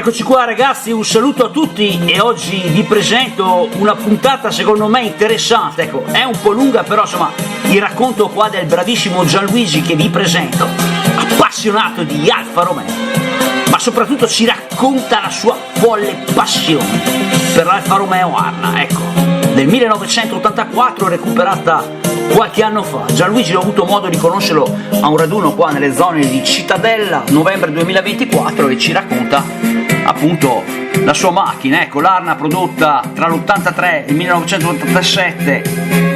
Eccoci qua ragazzi, un saluto a tutti e oggi vi presento una puntata secondo me interessante, ecco, è un po' lunga però insomma il racconto qua del bravissimo Gianluigi che vi presento, appassionato di Alfa Romeo, ma soprattutto ci racconta la sua folle passione per l'Alfa Romeo Arna, ecco, del 1984 recuperata qualche anno fa. Gianluigi ho avuto modo di conoscerlo a un raduno qua nelle zone di Cittadella, novembre 2024, e ci racconta appunto la sua macchina, ecco, l'Arna prodotta tra l'83 e il 1987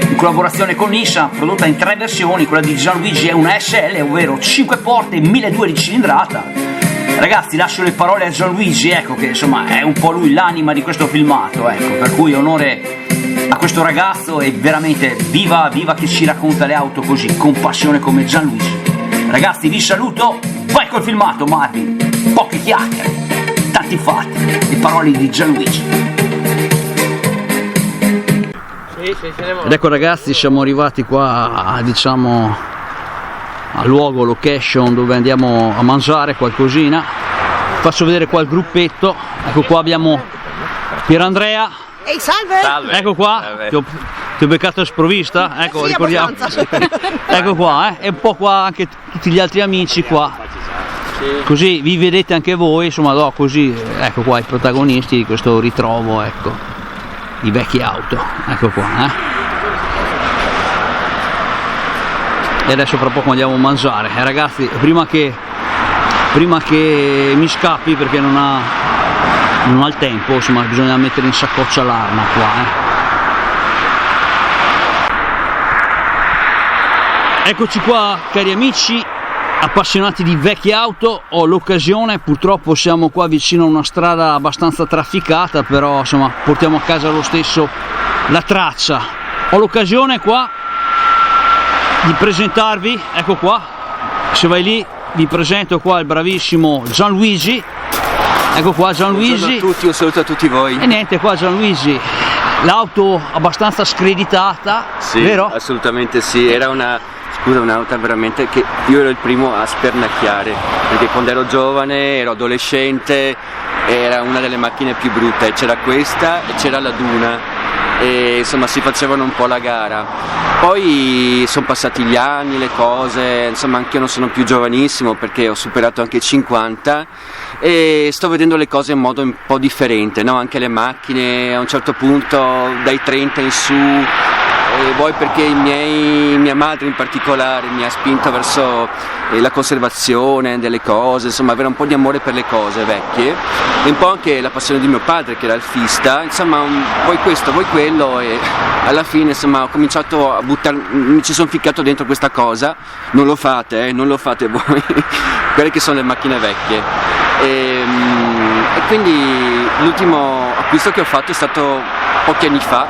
in collaborazione con Nissan, prodotta in 3 versioni. Quella di Gianluigi è una SL, ovvero 5 porte, 1200 di cilindrata. Ragazzi, lascio le parole a Gianluigi, ecco, che insomma è un po' lui l'anima di questo filmato, ecco, per cui onore a questo ragazzo e veramente viva chi ci racconta le auto così con passione come Gianluigi. Ragazzi, vi saluto, vai col filmato Marvin, poche chiacchiere, tanti fatti, le parole di Gianluigi. Ed ecco ragazzi, siamo arrivati qua diciamo al luogo, location dove andiamo a mangiare qualcosina. Faccio vedere qua il gruppetto, ecco qua abbiamo Pierandrea. Ehi, salve! Salve! Ecco qua, ti ho beccato a sprovvista, ecco, sì, ricordiamo. Ecco qua, e un po' qua anche tutti gli altri amici qua. Così vi vedete anche voi, insomma, no, così, ecco qua i protagonisti di questo ritrovo, ecco, di vecchie auto, ecco qua, E adesso fra poco andiamo a mangiare, ragazzi, prima che mi scappi perché non ha il tempo, insomma bisogna mettere in saccoccia l'Arna qua, Eccoci qua cari amici appassionati di vecchie auto, ho l'occasione, purtroppo siamo qua vicino a una strada abbastanza trafficata, però insomma portiamo a casa lo stesso la traccia. Ho l'occasione qua di presentarvi, ecco qua, se vai lì vi presento qua il bravissimo Gianluigi. Ecco qua Gianluigi. Buongiorno a tutti, un saluto a tutti voi. E niente, qua Gianluigi, l'auto abbastanza screditata, sì, vero? Assolutamente sì, era un'auto veramente che io ero il primo a spernacchiare, perché quando ero giovane, ero adolescente, era una delle macchine più brutte, c'era questa e c'era la Duna e insomma si facevano un po' la gara. Poi sono passati gli anni, le cose, insomma anche io non sono più giovanissimo perché ho superato anche i 50 e sto vedendo le cose in modo un po' differente, no? Anche le macchine a un certo punto dai 30 in su, e poi perché mia madre in particolare mi ha spinto verso la conservazione delle cose, insomma avere un po' di amore per le cose vecchie e un po' anche la passione di mio padre che era alfista, insomma vuoi questo, vuoi quello, e alla fine insomma ho cominciato a mi ci sono ficcato dentro questa cosa. Non lo fate voi, quelle che sono le macchine vecchie. E quindi l'ultimo acquisto che ho fatto è stato pochi anni fa,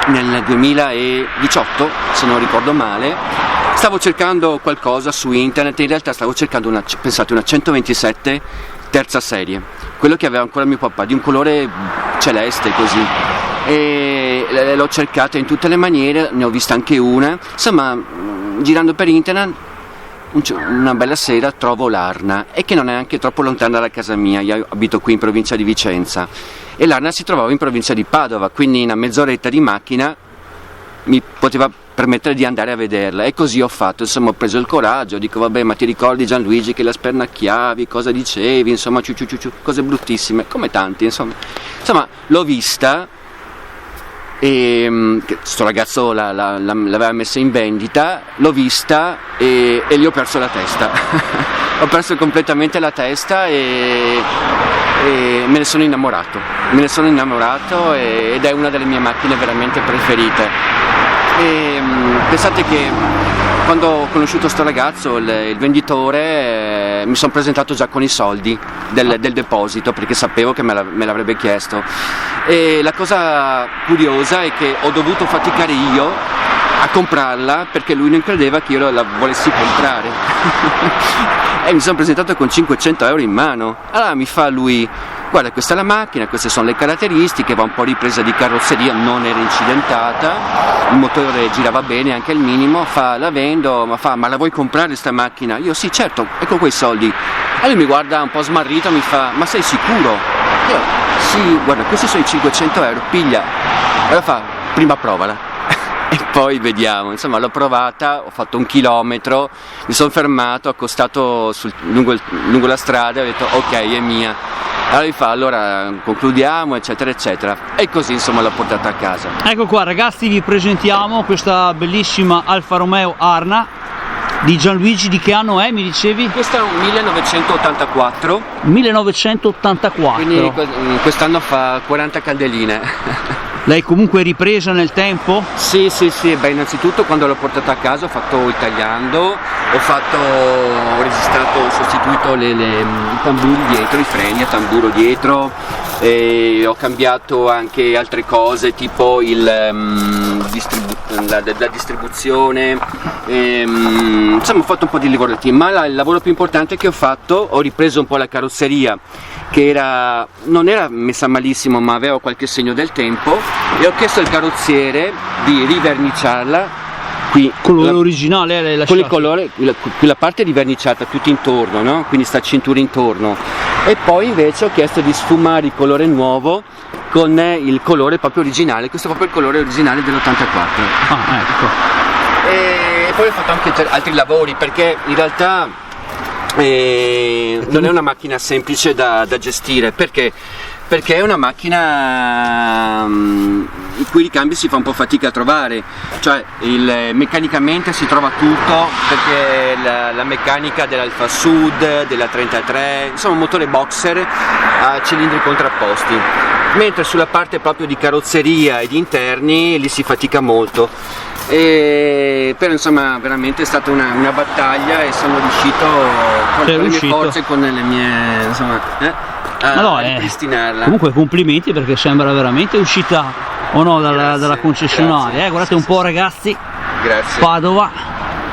nel 2018 se non ricordo male. Stavo cercando qualcosa su internet, in realtà stavo cercando una 127 terza serie, quello che aveva ancora mio papà, di un colore celeste così, e l'ho cercata in tutte le maniere, ne ho vista anche una, insomma girando per internet una bella sera trovo l'Arna, e che non è anche troppo lontana da casa mia, io abito qui in provincia di Vicenza e l'Arna si trovava in provincia di Padova, quindi in una mezz'oretta di macchina mi poteva permettere di andare a vederla, e così ho fatto, insomma ho preso il coraggio, dico vabbè, ma ti ricordi Gianluigi che la spernacchiavi, cosa dicevi, insomma cose bruttissime, come tanti, insomma l'ho vista e sto ragazzo l'aveva messa in vendita, l'ho vista e lì ho perso la testa ho perso completamente la testa e me ne sono innamorato ed è una delle mie macchine veramente preferite. E pensate che quando ho conosciuto sto ragazzo, il venditore, mi sono presentato già con i soldi del deposito, perché sapevo che me l'avrebbe chiesto, e la cosa curiosa è che ho dovuto faticare io a comprarla perché lui non credeva che io la volessi comprare e mi sono presentato con 500 euro in mano. Allora mi fa lui: guarda, questa è la macchina, queste sono le caratteristiche, va un po' ripresa di carrozzeria, non era incidentata, il motore girava bene anche al minimo, la vendo, ma la vuoi comprare sta macchina? Io sì, certo, ecco quei soldi. E lui mi guarda un po' smarrito, mi fa: ma sei sicuro? Io: sì, guarda, questi sono i 500 euro, piglia. E allora fa: prima provala. E poi vediamo. Insomma, l'ho provata, ho fatto 1 chilometro, mi sono fermato, accostato lungo la strada e ho detto: ok, è mia. Allora mi fa: allora concludiamo, eccetera eccetera, e così insomma l'ho portata a casa. Ecco qua ragazzi, vi presentiamo questa bellissima Alfa Romeo Arna di Gianluigi. Di che anno è, mi dicevi? Questo è un 1984. 1984. Quindi quest'anno fa 40 candeline. L'hai comunque ripresa nel tempo? Sì, beh, innanzitutto quando l'ho portata a casa ho fatto il tagliando, ho registrato, ho sostituito i tamburi dietro, i freni a tamburo dietro, e ho cambiato anche altre cose tipo la distribuzione, insomma ho fatto un po' di lavoretti, ma il lavoro più importante che ho fatto, ho ripreso un po' la carrozzeria che non era messa malissimo, ma aveva qualche segno del tempo, e ho chiesto al carrozziere di riverniciarla qui. Colore originale l'hai lasciato? Con il colore, quella parte è riverniciata tutto intorno, no? Quindi sta cintura intorno, e poi invece ho chiesto di sfumare il colore nuovo con il colore proprio originale. Questo è proprio il colore originale dell'84. Ah, ecco. E poi ho fatto anche altri lavori, perché in realtà non è una macchina semplice da gestire, perché è una macchina i cui ricambi si fa un po' fatica a trovare, cioè meccanicamente si trova tutto, perché la meccanica dell'Alfa Sud, della 33, insomma un motore boxer a cilindri contrapposti, mentre sulla parte proprio di carrozzeria e di interni lì si fatica molto. Però insomma veramente è stata una battaglia, e sono riuscito con le mie forze, con le mie, insomma, a ripristinarla. Comunque complimenti, perché sembra veramente uscita dalla concessionaria. Guardate un po' ragazzi. Grazie. Padova.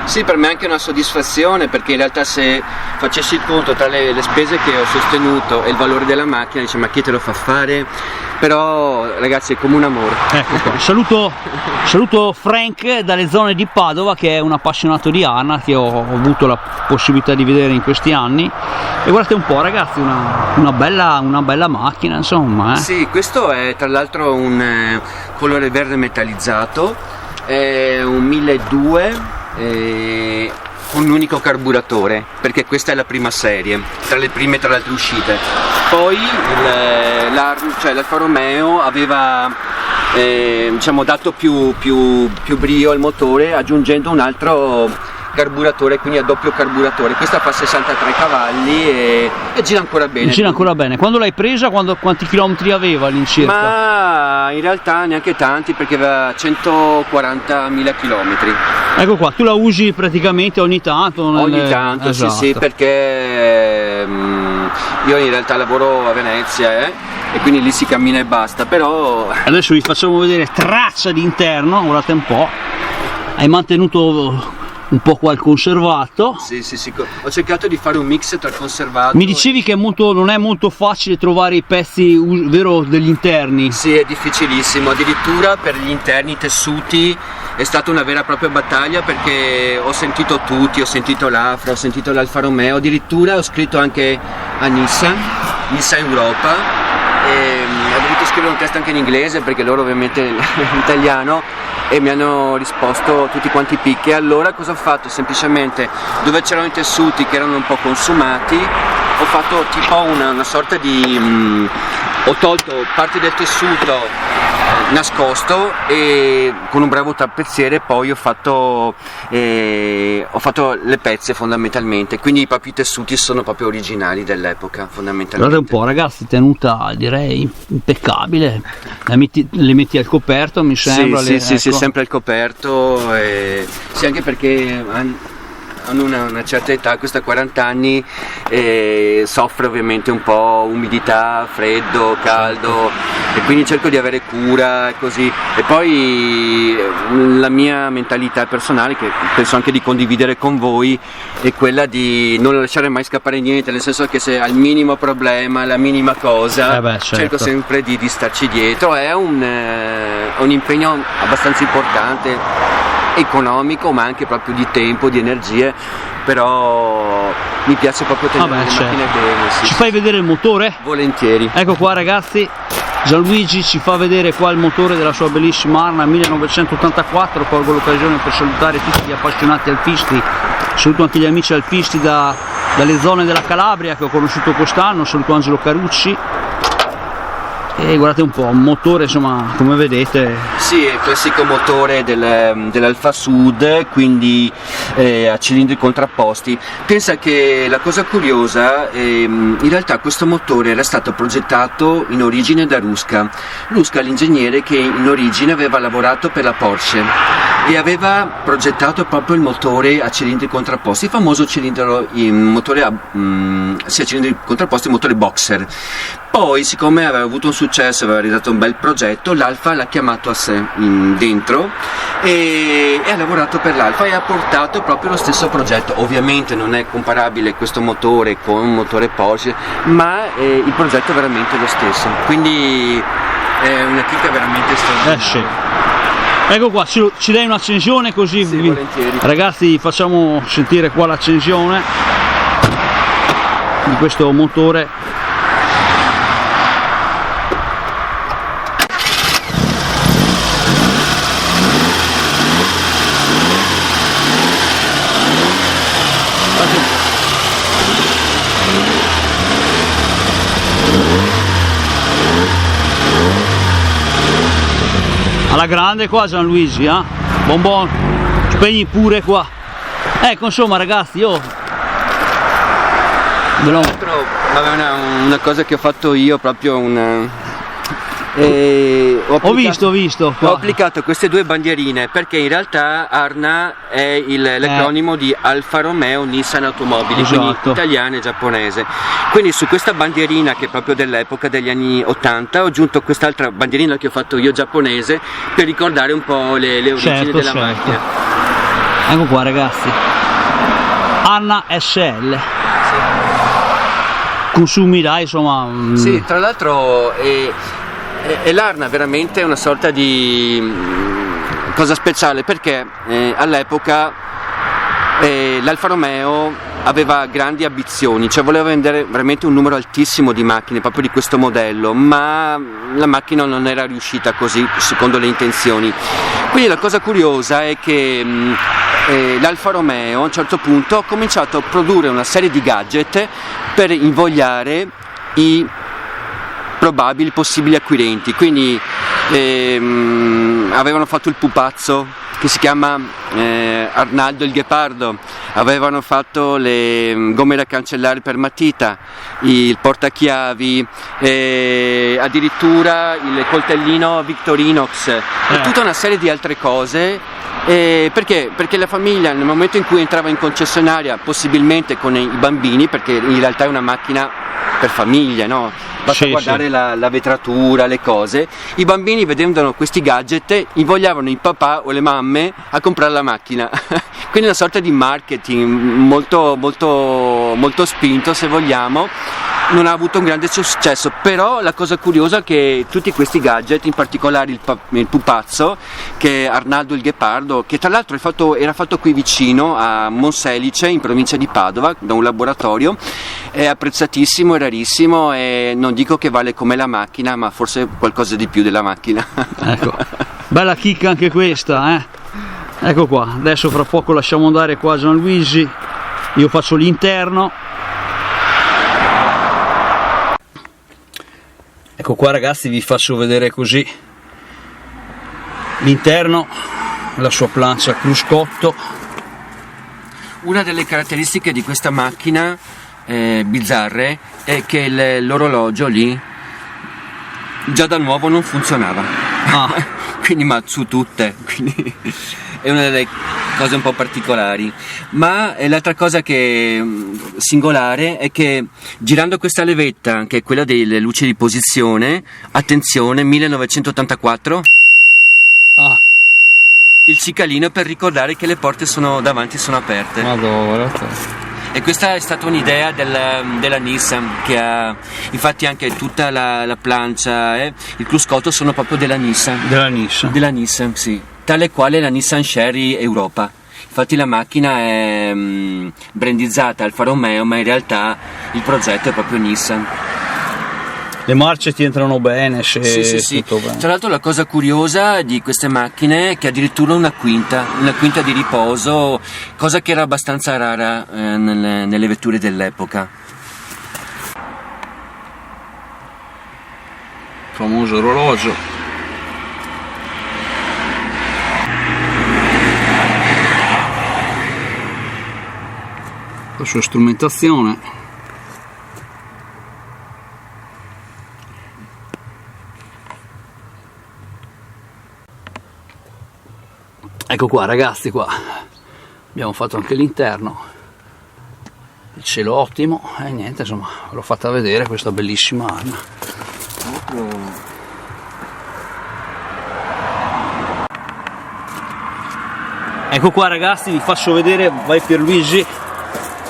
Sì, per me è anche una soddisfazione, perché in realtà se facessi il conto tra le spese che ho sostenuto e il valore della macchina, dice: ma chi te lo fa fare? Però ragazzi, è come un amore. Ecco qua. Saluto Frank dalle zone di Padova, che è un appassionato di Arna, che ho avuto la possibilità di vedere in questi anni. E guardate un po' ragazzi, una bella macchina, insomma. Sì, questo è tra l'altro un colore verde metallizzato, è un 1200 con un unico carburatore, perché questa è la prima serie, tra le prime tra le altre uscite. Poi l'Alfa Romeo aveva dato più brio al motore, aggiungendo un altro carburatore, quindi a doppio carburatore. Questa fa 63 cavalli e gira ancora bene. Gira ancora bene. Quando l'hai presa, quanti chilometri aveva all'incirca? Ma in realtà neanche tanti, perché aveva 140.000 chilometri. Ecco qua, tu la usi praticamente ogni tanto? Ogni tanto, esatto. Sì, perché io in realtà lavoro a Venezia, e quindi lì si cammina e basta, però... Adesso vi facciamo vedere traccia di interno, guardate un po'. Hai mantenuto un po' qua il conservato. Sì, ho cercato di fare un mix tra conservato. Mi dicevi che non è molto facile trovare i pezzi vero degli interni. Sì, è difficilissimo, addirittura per gli interni, i tessuti, è stata una vera e propria battaglia, perché ho sentito tutti, ho sentito l'Afra, ho sentito l'Alfa Romeo, addirittura ho scritto anche a Nissan Europa, e ho dovuto scrivere un testo anche in inglese, perché loro ovviamente l'italiano, e mi hanno risposto tutti quanti picchi. Allora cosa ho fatto? Semplicemente, dove c'erano i tessuti che erano un po' consumati, ho fatto tipo una sorta di... ho tolto parte del tessuto nascosto, e con un bravo tappezziere poi ho fatto le pezze fondamentalmente, quindi proprio i tessuti sono proprio originali dell'epoca fondamentalmente. Guardate un po' ragazzi, tenuta direi impeccabile, le metti al coperto mi sembra. Sì, ecco. Sempre al coperto, sì, anche perché hanno una certa età, questa 40 anni, soffre ovviamente un po' umidità, freddo, caldo, e quindi cerco di avere cura e così. E poi la mia mentalità personale, che penso anche di condividere con voi, è quella di non lasciare mai scappare niente, nel senso che se al minimo problema, la minima cosa, certo. Cerco sempre di starci dietro. È un impegno abbastanza importante, economico, ma anche proprio di tempo, di energie, però mi piace proprio tenere le certo. macchine bene. Sì. Ci fai vedere il motore? Volentieri. Ecco qua ragazzi, Gianluigi ci fa vedere qua il motore della sua bellissima Arna 1984. Colgo l'occasione per salutare tutti gli appassionati alpisti, saluto anche gli amici alpisti dalle zone della Calabria che ho conosciuto quest'anno, saluto Angelo Carucci. E guardate un po', un motore insomma come vedete. Sì, è il classico motore dell'Alfa Sud, quindi a cilindri contrapposti. Pensa che la cosa curiosa, in realtà questo motore era stato progettato in origine da Ruska, l'ingegnere che in origine aveva lavorato per la Porsche e aveva progettato proprio il motore a cilindri contrapposti, il famoso motore a cilindri contrapposti, il motore Boxer. Poi, siccome aveva avuto un successo, aveva realizzato un bel progetto, l'Alfa l'ha chiamato a sé dentro e ha lavorato per l'Alfa e ha portato proprio lo stesso progetto. Ovviamente non è comparabile questo motore con un motore Porsche, ma il progetto è veramente lo stesso. Quindi è una chicca veramente straordinaria. Sì. Ecco qua, ci dai un'accensione così? Sì, volentieri. Ragazzi, facciamo sentire qua l'accensione di questo motore. Alla grande qua Gianluigi, buon, spegni pure qua. Ecco insomma ragazzi, io una cosa che ho fatto io, proprio ho visto qua. Ho applicato queste due bandierine perché in realtà Arna è l'acronimo di Alfa Romeo Nissan Automobili, esatto. Quindi italiana e giapponese. Quindi su questa bandierina, che è proprio dell'epoca degli anni 80, ho aggiunto quest'altra bandierina che ho fatto io giapponese per ricordare un po' le origini della macchina. Ecco qua ragazzi, Arna SL. Consumi dai insomma. Sì, tra l'altro e l'Arna veramente è una sorta di cosa speciale perché all'epoca l'Alfa Romeo aveva grandi ambizioni, cioè voleva vendere veramente un numero altissimo di macchine proprio di questo modello, ma la macchina non era riuscita così secondo le intenzioni. Quindi la cosa curiosa è che l'Alfa Romeo a un certo punto ha cominciato a produrre una serie di gadget per invogliare i probabili possibili acquirenti. Quindi avevano fatto il pupazzo che si chiama Arnaldo il Ghepardo, avevano fatto le gomme da cancellare per matita, il portachiavi, addirittura il coltellino Victorinox e tutta una serie di altre cose. Perché la famiglia nel momento in cui entrava in concessionaria, possibilmente con i bambini, perché in realtà è una macchina per famiglia, no? Basta guardare la vetratura, le cose, i bambini vedendo questi gadget invogliavano i papà o le mamme a comprare la macchina. Quindi una sorta di marketing molto, molto, molto spinto, se vogliamo. Non ha avuto un grande successo, però la cosa curiosa è che tutti questi gadget, in particolare il pupazzo, che è Arnaldo il Ghepardo, che tra l'altro era fatto qui vicino a Monselice, in provincia di Padova, da un laboratorio, è apprezzatissimo, è rarissimo e non dico che vale come la macchina, ma forse qualcosa di più della macchina. Ecco, bella chicca anche questa, Ecco qua, adesso fra poco lasciamo andare qua Gianluigi, io faccio l'interno. Ecco qua ragazzi, vi faccio vedere così l'interno, la sua plancia cruscotto. Una delle caratteristiche di questa macchina bizzarre è che l'orologio lì già da nuovo non funzionava. Quindi, ma su tutte, quindi è una delle cose un po' particolari. Ma l'altra cosa che singolare è che girando questa levetta, che è quella delle luci di posizione, attenzione, 1984, il cicalino per ricordare che le porte davanti sono aperte. Madonna. E questa è stata un'idea della Nissan, che ha infatti anche tutta la plancia, il cruscotto sono proprio della Nissan. Della Nissan? Della Nissan, sì. Tale quale la Nissan Sherry Europa. Infatti la macchina è brandizzata Alfa Romeo, ma in realtà il progetto è proprio Nissan. Le marce ti entrano bene, Sì. tutto bene. Tra l'altro la cosa curiosa di queste macchine è che addirittura una quinta di riposo, cosa che era abbastanza rara nelle vetture dell'epoca. Famoso orologio. La sua strumentazione. Ecco qua ragazzi, qua abbiamo fatto anche l'interno, il cielo ottimo e niente, insomma ve l'ho fatta vedere questa bellissima arma. Ecco qua ragazzi, vi faccio vedere, vai Pierluigi,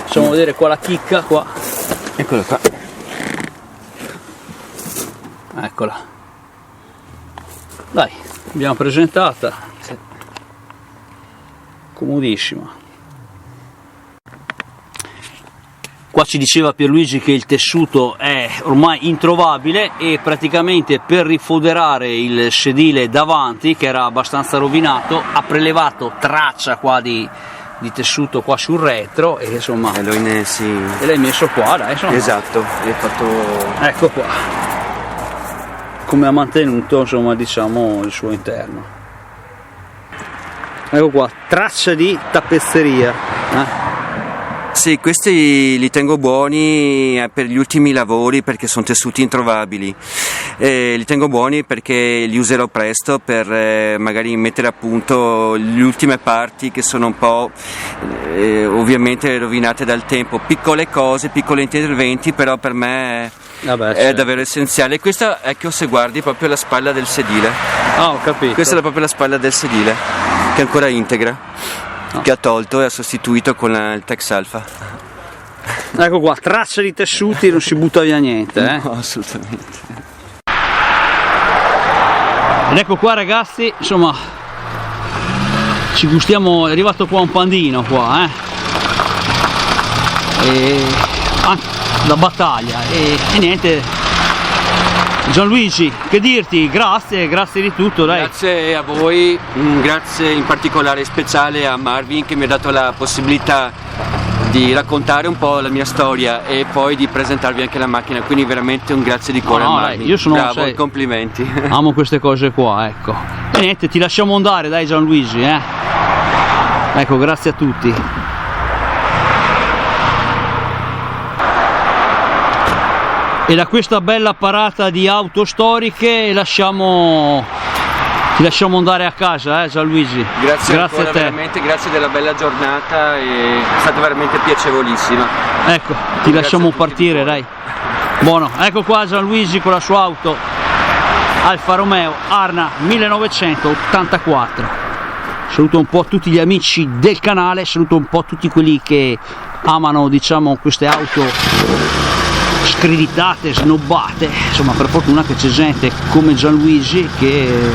facciamo vedere qua la chicca, qua. Eccola qua. Eccola. Dai, l'abbiamo presentata. Sì. Comodissima. Qua ci diceva Pierluigi che il tessuto è ormai introvabile e praticamente per rifoderare il sedile davanti, che era abbastanza rovinato, ha prelevato traccia qua di tessuto qua sul retro e insomma E l'hai messo qua, dai, insomma. esatto, è fatto. Ecco qua come ha mantenuto, insomma, diciamo il suo interno. Ecco qua, traccia di tappezzeria. Sì, questi li tengo buoni per gli ultimi lavori perché sono tessuti introvabili. Li tengo buoni perché li userò presto per magari mettere a punto le ultime parti che sono un po' ovviamente rovinate dal tempo. Piccole cose, piccoli interventi, però per me è davvero essenziale. Questa, ecco, se guardi proprio la spalla del sedile. Ah, ho capito. Questa è proprio la spalla del sedile, che è ancora integra. No. Che ha tolto e ha sostituito con il Tex Alfa. Ecco qua, traccia di tessuti, non si butta via niente, No, assolutamente. Ed ecco qua ragazzi, insomma, ci gustiamo, è arrivato qua un pandino qua, la battaglia e niente. Gianluigi, che dirti, grazie di tutto, dai. Grazie a voi, grazie in particolare speciale a Marvin che mi ha dato la possibilità di raccontare un po' la mia storia e poi di presentarvi anche la macchina, quindi veramente un grazie di cuore a Marvin. Io sono, bravo, complimenti. Amo queste cose qua, ecco. E niente, ti lasciamo andare, dai Gianluigi, Ecco, grazie a tutti. E da questa bella parata di auto storiche ti lasciamo andare a casa, Gianluigi. Grazie ancora, a te. Veramente, grazie della bella giornata, è stata veramente piacevolissima. Ecco, ti lasciamo partire, dai. Buono, ecco qua Gianluigi con la sua auto Alfa Romeo Arna 1984. Saluto un po' tutti gli amici del canale, saluto un po' tutti quelli che amano, diciamo, queste auto screditate, snobbate, insomma, per fortuna che c'è gente come Gianluigi che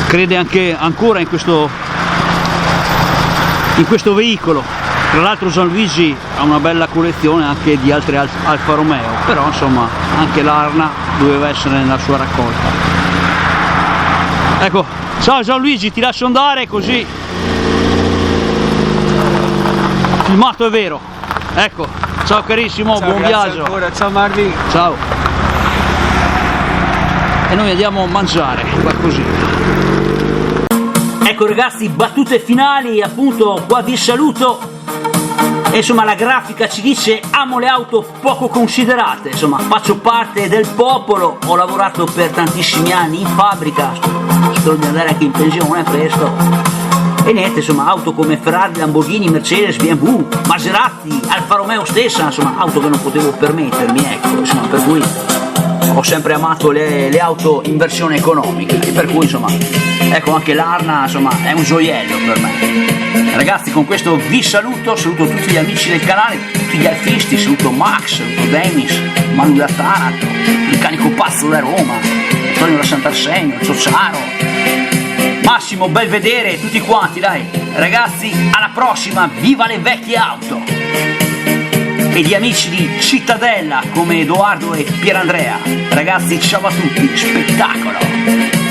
crede anche ancora in questo veicolo. Tra l'altro Gianluigi ha una bella collezione anche di altre Alfa Romeo, però insomma anche l'Arna doveva essere nella sua raccolta. Ecco, ciao Gianluigi, ti lascio andare così filmato è vero. Ecco, ciao carissimo, ciao, buon viaggio ancora. Ciao Marvin, ciao. E noi andiamo a mangiare qualcosina. Ecco ragazzi, battute finali, appunto qua vi saluto. E insomma la grafica ci dice: amo le auto poco considerate, insomma faccio parte del popolo, ho lavorato per tantissimi anni in fabbrica, spero di andare anche in pensione presto. E niente, insomma, auto come Ferrari, Lamborghini, Mercedes, BMW, Maserati, Alfa Romeo stessa, insomma, auto che non potevo permettermi, ecco, insomma, per cui ho sempre amato le auto in versione economica, e per cui, insomma, ecco, anche l'Arna, insomma, è un gioiello per me. Ragazzi, con questo vi saluto tutti gli amici del canale, tutti gli alfisti, saluto Max, saluto Denis, Manu da Taranto, il canico pazzo da Roma, Antonio da Sant'Arsenio, Ciociaro, Massimo Belvedere, tutti quanti, dai. ragazzi, alla prossima, viva le vecchie auto! E gli amici di Cittadella come Edoardo e Pierandrea, ragazzi, ciao a tutti, spettacolo!